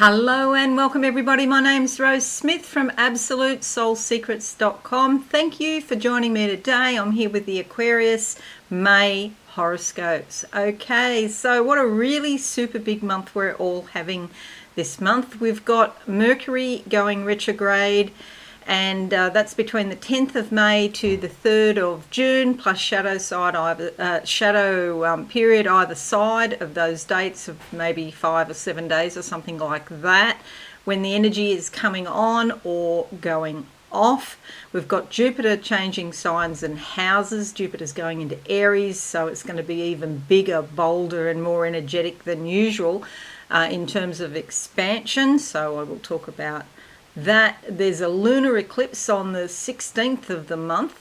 Hello and welcome everybody. My name's Rose Smith from AbsoluteSoulSecrets.com. Thank you for joining me today. I'm here with the Aquarius May horoscopes. Okay, so what a really super big month we're all having this month. We've got Mercury going retrograde, and that's between the 10th of May to the 3rd of June, plus shadow period either side of those dates of maybe 5 or 7 days or something like that, when the energy is coming on or going off. We've got Jupiter changing signs and houses. Jupiter's going into Aries, so it's going to be even bigger, bolder and more energetic than usual in terms of expansion. So I will talk about that. There's a lunar eclipse on the 16th of the month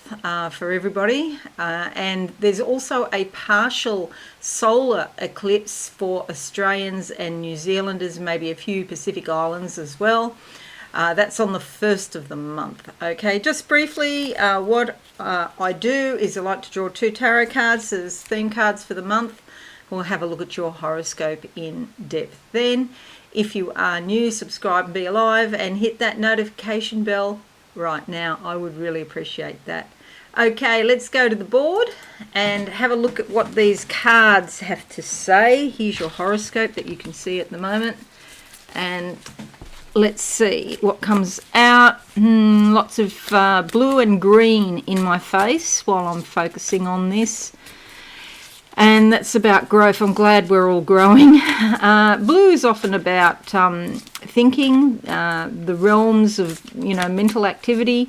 for everybody, and there's also a partial solar eclipse for Australians and New Zealanders, maybe a few Pacific Islands as well. That's on the 1st of the month. Okay, just briefly, what I do is I like to draw 2 tarot cards as theme cards for the month. We'll have a look at your horoscope in depth then. If you are new, subscribe and be alive, and hit that notification bell right now. I would really appreciate that. Okay, let's go to the board and have a look at what these cards have to say. Here's your horoscope that you can see at the moment, and let's see what comes out. Lots of blue and green in my face while I'm focusing on this. And that's about growth. I'm glad we're all growing. Blue is often about thinking, the realms of, mental activity,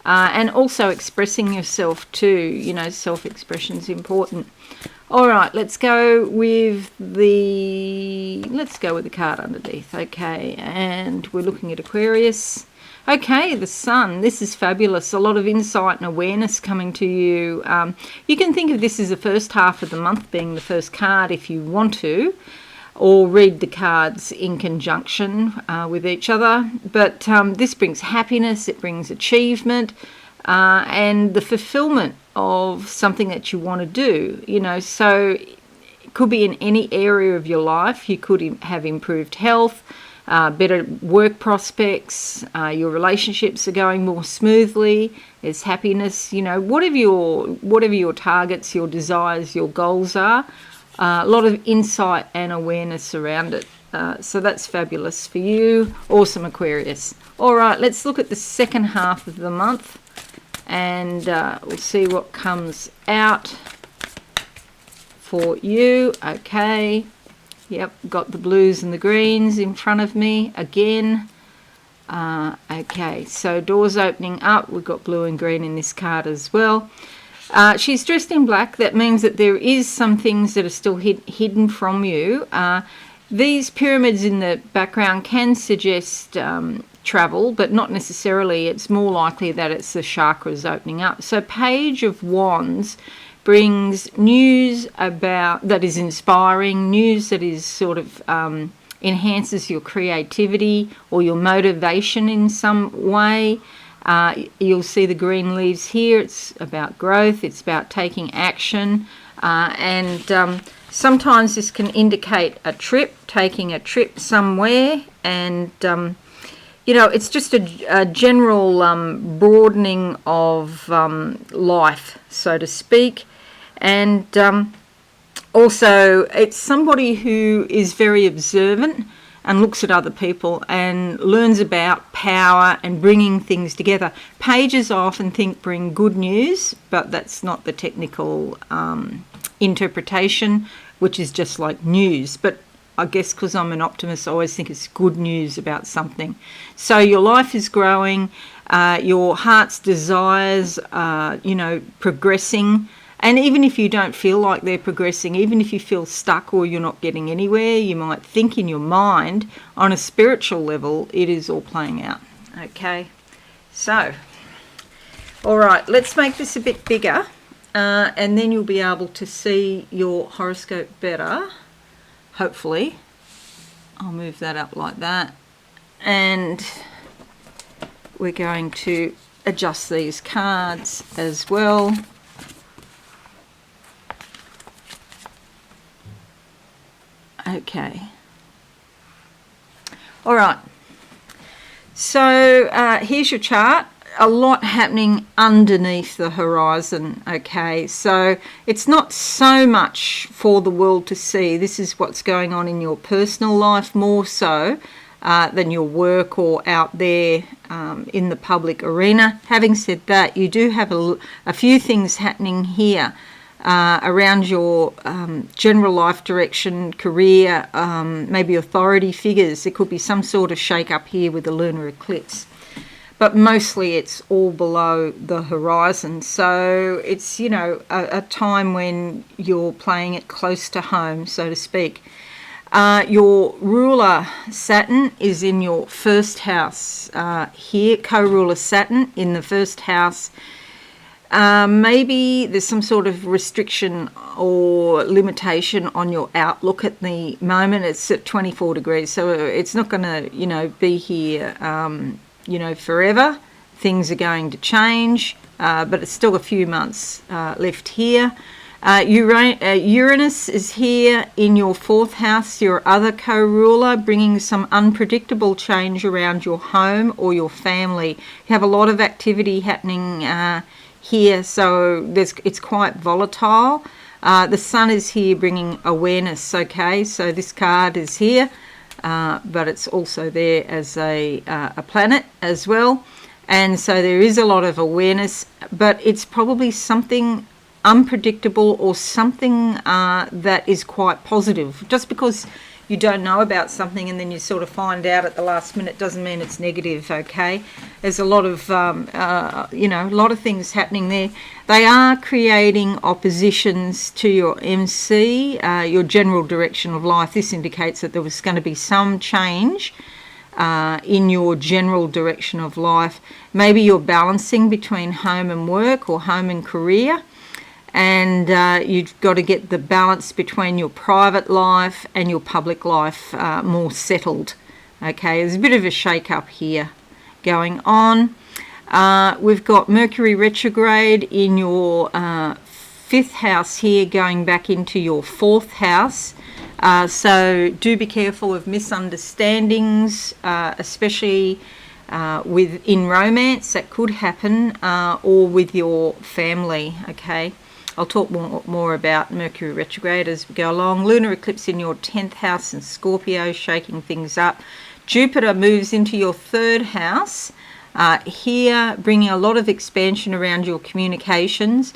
and also expressing yourself too. Self-expression is important. All right, let's go with the card underneath. Okay, and we're looking at Aquarius. Okay, the sun. This is fabulous. A lot of insight and awareness coming to you. You can think of this as the first half of the month being the first card if you want to, or read the cards in conjunction with each other. But this brings happiness, it brings achievement, and the fulfillment of something that you want to do. So it could be in any area of your life. You could have improved health, better work prospects, your relationships are going more smoothly, there's happiness, whatever your targets, your desires, your goals are, a lot of insight and awareness around it. So that's fabulous for you. Awesome, Aquarius. All right, let's look at the second half of the month, and we'll see what comes out for you. Okay. Yep, got the blues and the greens in front of me again. Okay, so doors opening up. We've got blue and green in this card as well. She's dressed in black. That means that there is some things that are still hidden from you. These pyramids in the background can suggest travel, but not necessarily. It's more likely that it's the chakras opening up. So Page of Wands brings news that is inspiring, news that is sort of enhances your creativity or your motivation in some way. You'll see the green leaves here. It's about growth, it's about taking action, and sometimes this can indicate taking a trip somewhere, and it's just a general broadening of life, so to speak. And also, it's somebody who is very observant and looks at other people and learns about power and bringing things together. Pages I often think bring good news, but that's not the technical interpretation, which is just like news. But I guess because I'm an optimist, I always think it's good news about something. So your life is growing, your heart's desires are, progressing. And even if you don't feel like they're progressing, even if you feel stuck or you're not getting anywhere, you might think in your mind, on a spiritual level, it is all playing out. Okay, so, all right, let's make this a bit bigger, and then you'll be able to see your horoscope better, hopefully. I'll move that up like that. And we're going to adjust these cards as well. Okay. All right. So here's your chart. A lot happening underneath the horizon, okay? So it's not so much for the world to see. This is what's going on in your personal life more so than your work or out there in the public arena. Having said that, you do have a few things happening here around your general life direction, career, maybe authority figures. There could be some sort of shake-up here with the lunar eclipse. But mostly it's all below the horizon. So it's, you know, a time when you're playing it close to home, so to speak. Your ruler Saturn is in your first house here, co-ruler Saturn in the first house. Maybe there's some sort of restriction or limitation on your outlook at the moment. It's at 24 degrees, so it's not going to, you know, be here forever. Things are going to change, but it's still a few months left here. Uranus is here in your fourth house, your other co-ruler, bringing some unpredictable change around your home or your family. You have a lot of activity happening here, so it's quite volatile. The sun is here bringing awareness, okay? So this card is here. But it's also there as a planet as well. And so there is a lot of awareness, but it's probably something unpredictable or something that is quite positive. Just because you don't know about something and then you sort of find out at the last minute doesn't mean it's negative, okay? There's a lot of, a lot of things happening there. They are creating oppositions to your MC, your general direction of life. This indicates that there was going to be some change in your general direction of life. Maybe you're balancing between home and work or home and career. And you've got to get the balance between your private life and your public life more settled. Okay, there's a bit of a shake-up here going on. We've got Mercury retrograde in your fifth house here, going back into your fourth house. So do be careful of misunderstandings, especially in romance. That could happen, or with your family, okay? I'll talk more about Mercury retrograde as we go along. Lunar eclipse in your 10th house in Scorpio, shaking things up. Jupiter moves into your third house here, bringing a lot of expansion around your communications.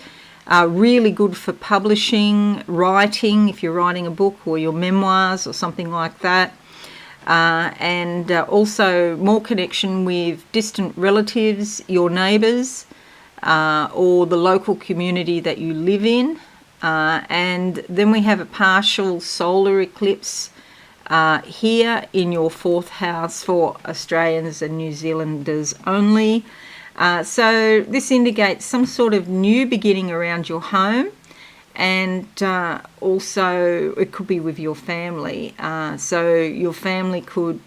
Really good for publishing, writing, if you're writing a book or your memoirs or something like that. And also more connection with distant relatives, your neighbours, or the local community that you live in. And then we have a partial solar eclipse here in your fourth house for Australians and New Zealanders only. So this indicates some sort of new beginning around your home, and also it could be with your family. So your family could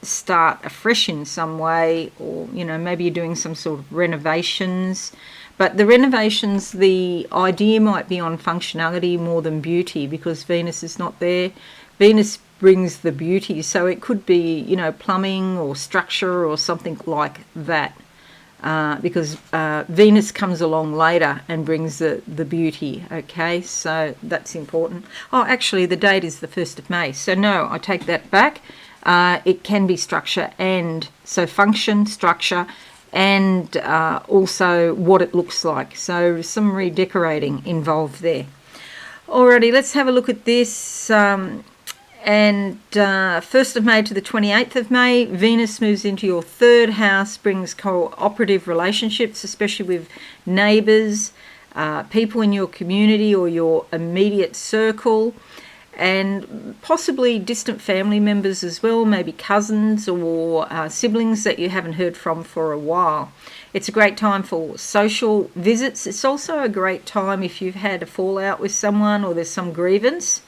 start afresh in some way, or maybe you're doing some sort of renovations. But the renovations, the idea might be on functionality more than beauty, because Venus is not there. Venus brings the beauty, so it could be plumbing or structure or something like that. Because Venus comes along later and brings the beauty, okay? So that's important. Oh, actually, the date is the 1st of May. So no, I take that back. It can be structure, and so function, structure, and also what it looks like. So some redecorating involved there. Alrighty, let's have a look at this. And 1st of May to the 28th of May, Venus moves into your third house, brings cooperative relationships, especially with neighbours, people in your community or your immediate circle, and possibly distant family members as well, maybe cousins or siblings that you haven't heard from for a while. It's a great time for social visits. It's also a great time if you've had a fallout with someone or there's some grievance.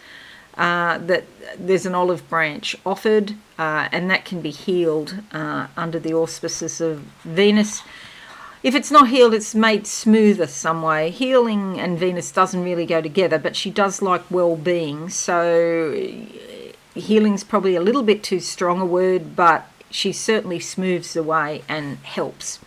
That there's an olive branch offered, and that can be healed under the auspices of Venus. If it's not healed, it's made smoother some way. Healing and Venus doesn't really go together, but she does like well-being. So, healing's probably a little bit too strong a word, but she certainly smooths the way and helps.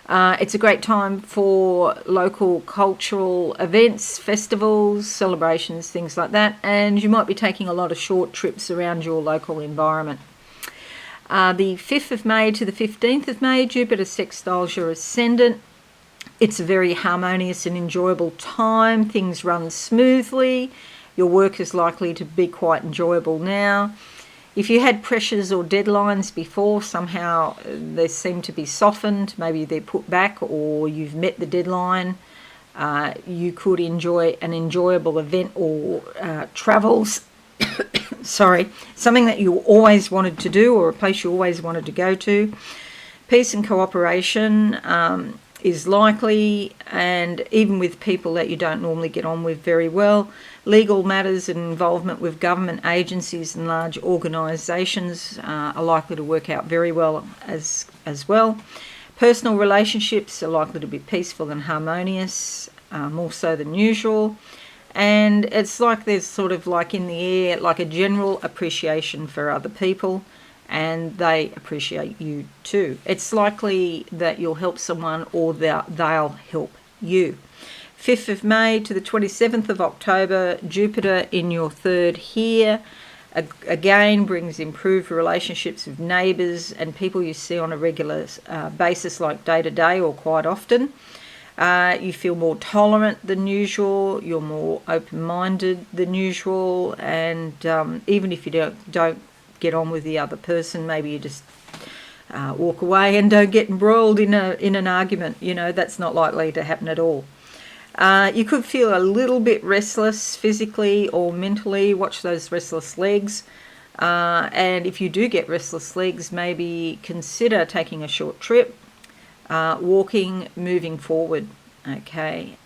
It's a great time for local cultural events, festivals, celebrations, things like that, and you might be taking a lot of short trips around your local environment. The 5th of May to the 15th of May, Jupiter sextiles your ascendant. It's a very harmonious and enjoyable time. Things run smoothly. Your work is likely to be quite enjoyable now. If you had pressures or deadlines before, somehow they seem to be softened. Maybe they're put back or you've met the deadline. You could enjoy an enjoyable event or travels. Sorry, something that you always wanted to do or a place you always wanted to go to. Peace and cooperation is likely, and even with people that you don't normally get on with very well. Legal matters and involvement with government agencies and large organisations are likely to work out very well as well. Personal relationships are likely to be peaceful and harmonious, more so than usual. And it's like there's sort of like in the air, like a general appreciation for other people, and they appreciate you too. It's likely that you'll help someone or they'll help you. 5th of May to the 27th of October, Jupiter in your third here, again brings improved relationships with neighbours and people you see on a regular basis, like day to day or quite often. You feel more tolerant than usual, you're more open-minded than usual, and even if you don't get on with the other person, maybe you just walk away and don't get embroiled in an argument. You know, that's not likely to happen at all. You could feel a little bit restless physically or mentally. Watch those restless legs. And if you do get restless legs, maybe consider taking a short trip, walking, moving forward. Okay,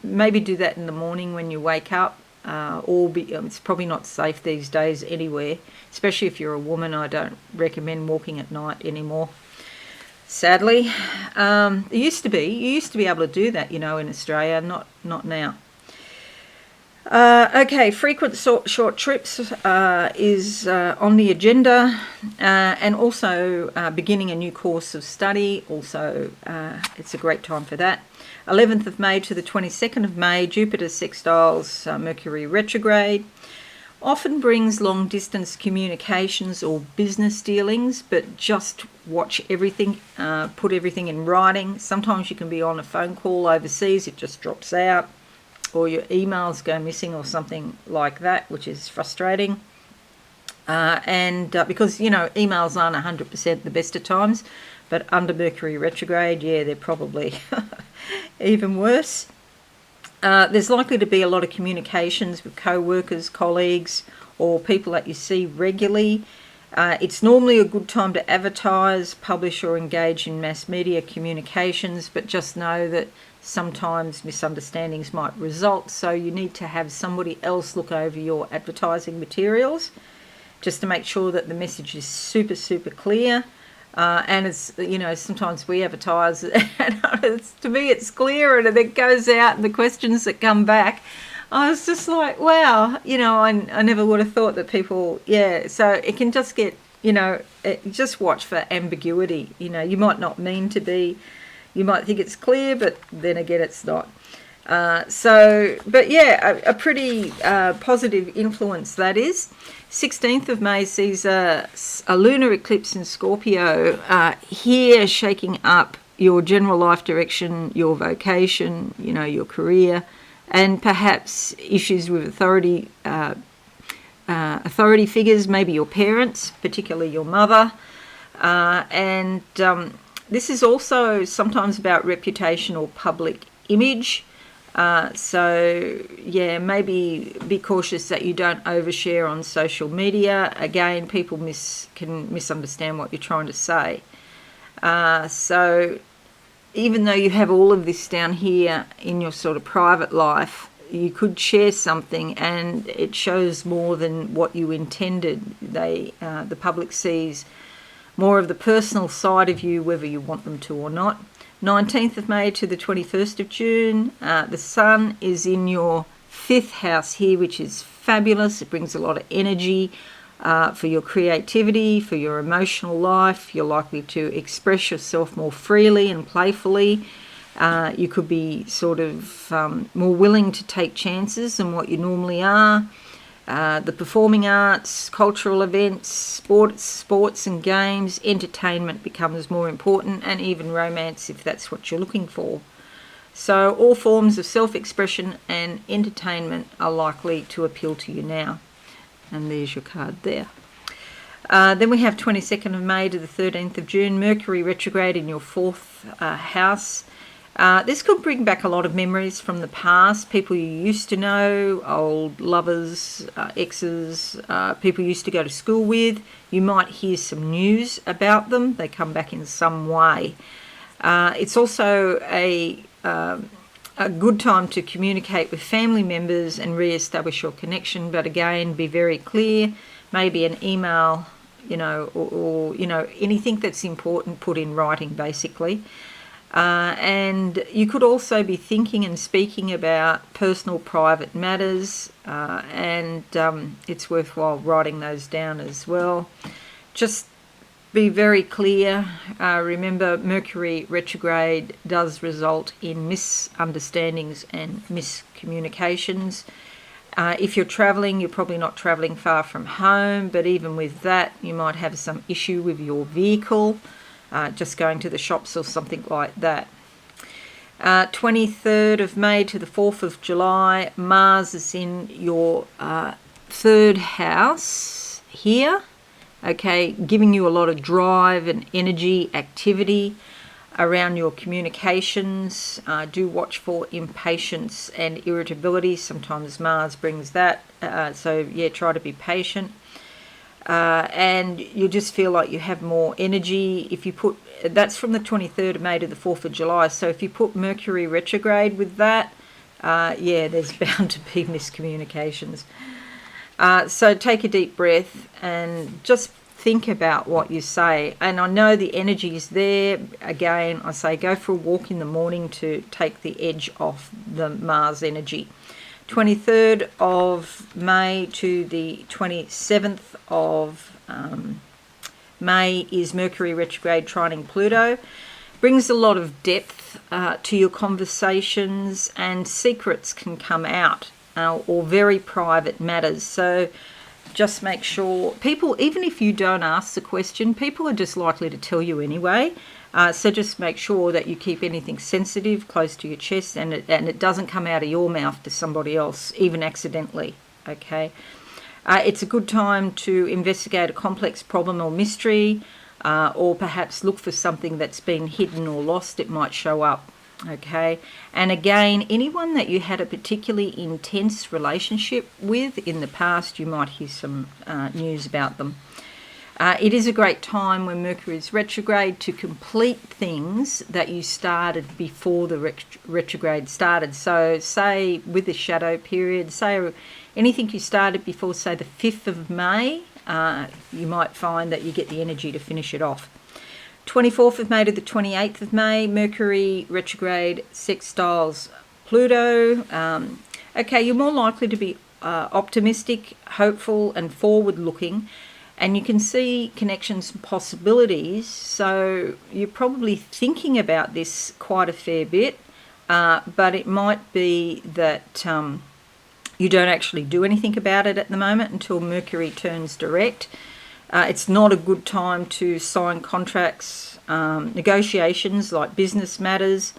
maybe do that in the morning when you wake up. It's probably not safe these days anywhere, especially if you're a woman. I don't recommend walking at night anymore, sadly. You used to be able to do that, you know, in Australia, not now. Okay, frequent short trips is on the agenda, and also beginning a new course of study. Also, it's a great time for that. 11th of May to the 22nd of May, Jupiter sextiles Mercury retrograde. Often brings long distance communications or business dealings, but just watch everything, put everything in writing. Sometimes you can be on a phone call overseas, it just drops out, or your emails go missing or something like that, which is frustrating. Because, you know, emails aren't 100% the best of times, but under Mercury retrograde, yeah, they're probably even worse. There's likely to be a lot of communications with co-workers, colleagues, or people that you see regularly. It's normally a good time to advertise, publish, or engage in mass media communications, but just know that sometimes misunderstandings might result, so you need to have somebody else look over your advertising materials just to make sure that the message is super, super clear. And it's, you know, sometimes we advertise and to me it's clear, and it goes out and the questions that come back, I was just like, wow, you know, I never would have thought that people, yeah, so it can just get, you know, just watch for ambiguity. You know, you might not mean to be, you might think it's clear, but then again it's not. But yeah, a pretty positive influence that is. 16th of May sees a lunar eclipse in Scorpio, here shaking up your general life direction, your vocation, you know, your career, and perhaps issues with authority figures, maybe your parents, particularly your mother. This is also sometimes about reputation or public image. So yeah, maybe be cautious that you don't overshare on social media. Again, people can misunderstand what you're trying to say. So even though you have all of this down here in your sort of private life, you could share something and it shows more than what you intended. The public sees more of the personal side of you, whether you want them to or not. 19th of May to the 21st of June, the Sun is in your 5th house here, which is fabulous. It brings a lot of energy, for your creativity, for your emotional life. You're likely to express yourself more freely and playfully. You could be sort of more willing to take chances than what you normally are. The performing arts, cultural events, sports and games, entertainment becomes more important, and even romance if that's what you're looking for. So all forms of self-expression and entertainment are likely to appeal to you now. And there's your card there. Then we have 22nd of May to the 13th of June, Mercury retrograde in your 4th house. This could bring back a lot of memories from the past, people you used to know, old lovers, exes, people you used to go to school with. You might hear some news about them. They come back in some way. It's also a good time to communicate with family members and re-establish your connection, but again, be very clear. Maybe an email, or anything that's important put in writing, basically. And you could also be thinking and speaking about personal private matters, and it's worthwhile writing those down as well. Just be very clear. Remember, Mercury retrograde does result in misunderstandings and miscommunications. If you're travelling, you're probably not travelling far from home, but even with that, you might have some issue with your vehicle, just going to the shops or something like that. 23rd of May to the 4th of July, Mars is in your 3rd house here. Okay, giving you a lot of drive and energy, activity around your communications. Do watch for impatience and irritability. Sometimes Mars brings that. So yeah, try to be patient. And you just feel like you have more energy. If you put, that's from the 23rd of May to the 4th of July. So if you put Mercury retrograde with that, yeah, there's bound to be miscommunications. So take a deep breath and just think about what you say. And I know the energy is there. Again, I say go for a walk in the morning to take the edge off the Mars energy. 23rd of May to the 27th of May is Mercury retrograde trining Pluto. Brings a lot of depth to your conversations, and secrets can come out. Or very private matters. So just make sure people, even if you don't ask the question, people are just likely to tell you anyway. So just make sure that you keep anything sensitive close to your chest, and it doesn't come out of your mouth to somebody else, even accidentally. Okay. It's a good time to investigate a complex problem or mystery, or perhaps look for something that's been hidden or lost. It might show up. Okay, and again, anyone that you had a particularly intense relationship with in the past, you might hear some news about them. It is a great time when Mercury is retrograde to complete things that you started before the retrograde started. So say with the shadow period, say anything you started before, say the 5th of May, you might find that you get the energy to finish it off. 24th of May to the 28th of May, Mercury retrograde sextiles Pluto. Okay, you're more likely to be optimistic, hopeful, and forward-looking, and you can see connections and possibilities. So you're probably thinking about this quite a fair bit, but it might be that you don't actually do anything about it at the moment until Mercury turns direct. It's not a good time to sign contracts, negotiations like business matters.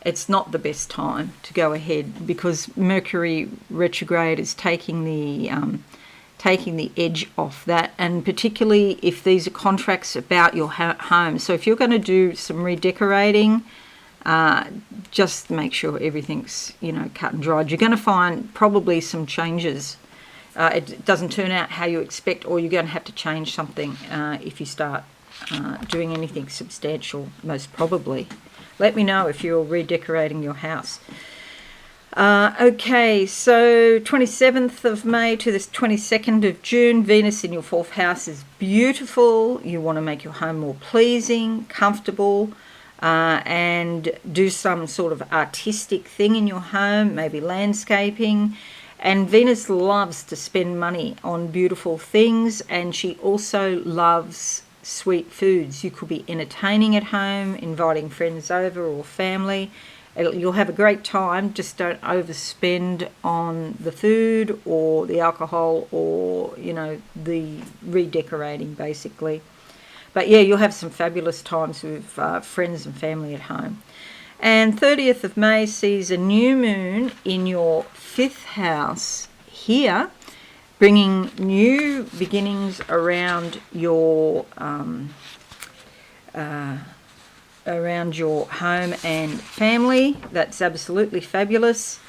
It's not the best time to go ahead because Mercury retrograde is taking the edge off that, and particularly if these are contracts about your home. So if you're going to do some redecorating, just make sure everything's cut and dried. You're going to find probably some changes. It doesn't turn out how you expect, or you're going to have to change something if you start doing anything substantial, most probably. Let me know if you're redecorating your house. Okay, so 27th of May to the 22nd of June, Venus in your 4th house is beautiful. You want to make your home more pleasing, comfortable, and do some sort of artistic thing in your home, maybe landscaping. And Venus loves to spend money on beautiful things, and she also loves sweet foods. You could be entertaining at home, inviting friends over or family. You'll have a great time. Just don't overspend on the food or the alcohol or, the redecorating, basically. But yeah, you'll have some fabulous times with friends and family at home. And 30th of May sees a new moon in your 5th house here, bringing new beginnings around your home and family. That's absolutely fabulous.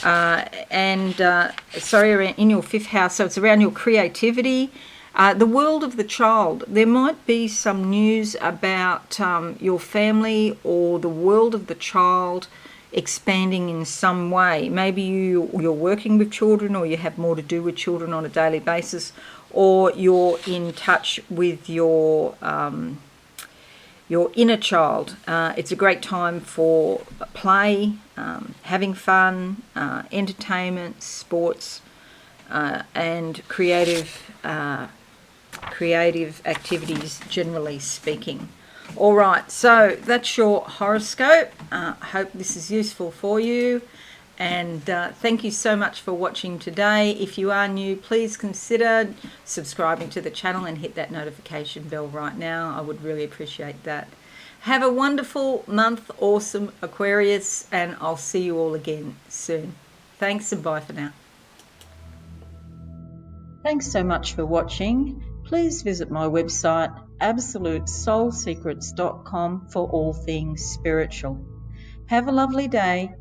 In your 5th house, so it's around your creativity. The world of the child. There might be some news about your family or the world of the child expanding in some way. Maybe you're working with children, or you have more to do with children on a daily basis, or you're in touch with your inner child. It's a great time for play, having fun, entertainment, sports, and creative activities, generally speaking. All right, so that's your horoscope. I hope this is useful for you, and thank you so much for watching today. If you are new, please consider subscribing to the channel and hit that notification bell right now. I would really appreciate that. Have a wonderful month, awesome Aquarius, and I'll see you all again soon. Thanks and bye for now. Thanks so much for watching. Please visit my website absolutesoulsecrets.com for all things spiritual. Have a lovely day.